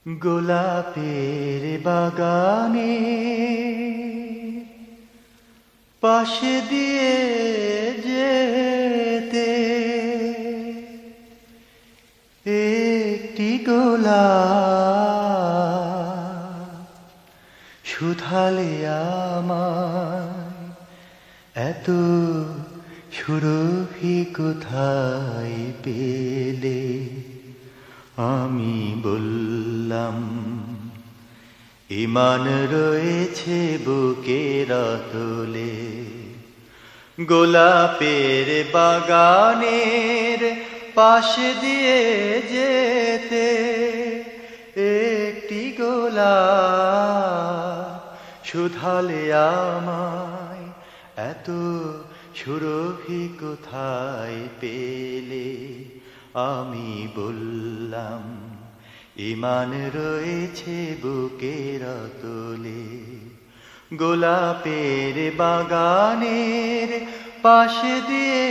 গোলাপের বাগানে পাশে দিয়ে যেতে একটি গোলাপ শুধালে আমায়, এত সুরভি কোথায় পেলে? আমি বললাম, ইমান রয়েছে বুকের অতলে। গোলাপের বাগানের পাশে দিয়ে যেতে একটি গোলাপ শুধালে আমায়, এত সুরভি কোথায় পেলে? আমি বললাম, ইমান রয়েছে বুকের অতলে। গোলাপের বাগানের পাশে দিয়ে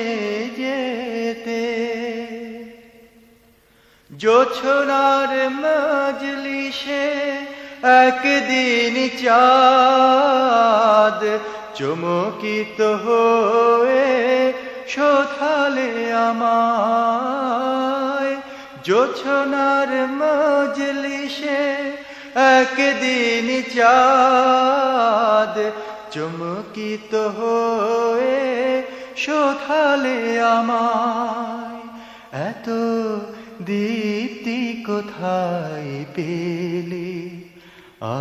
যেতে জোছনার মজলিসে একদিন চাঁদ চমকিত হয়ে শোধালে আমায়। জোছনার মজলিসে একদিন চাঁদ চমকিত হয়ে শোধালে আমায়, এত দীপ্তি কোথায় পেলে?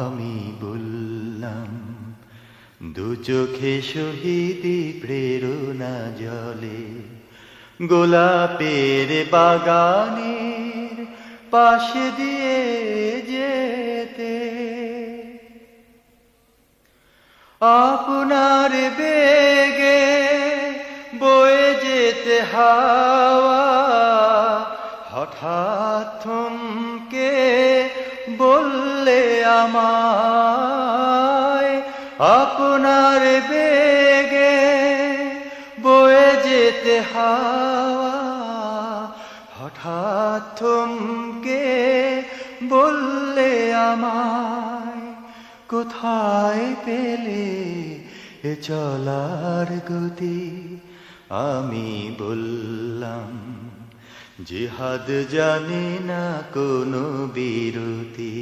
আমি বললাম, দু চোখে শহীদি প্রেরণা জলে। গোলাপের বাগানের পাশে দিয়ে যেতে আপনার বেগে বয়ে যেতে হাওয়া হঠাৎ থমকে বললে আমায়, আপনার বেগে বয়ে যেতে হাওয়া হঠাৎ থমকে বললে আমায়, কোথায় পেলে এ চলার গতি? আমি বললাম, জিহাদ জানি না কোনো বিরতি।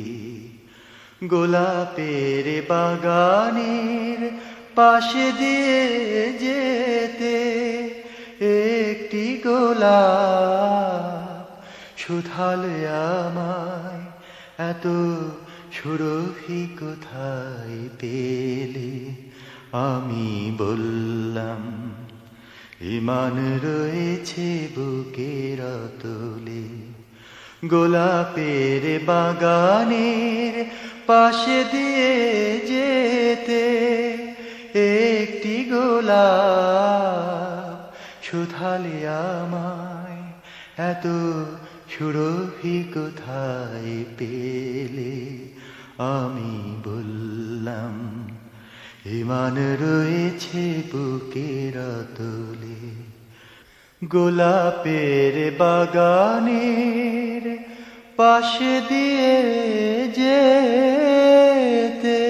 গোলাপের বাগানের পাশে দিয়ে যেতে একটি গোলাপ শুধালে আমায়, এত সুরভি কোথায় পেলে? আমি বললাম, ইমান রয়েছে বুকের অতলে। গোলাপের বাগানের পাশে দিয়ে যেতে একটি গোলাপ শুধালে আমায়, এত সুরভি কোথায় পেলে? আমি বললাম, ইমান রয়েছে বুকের অতলে। গোলাপের বাগানের পাশে দিয়ে যেতে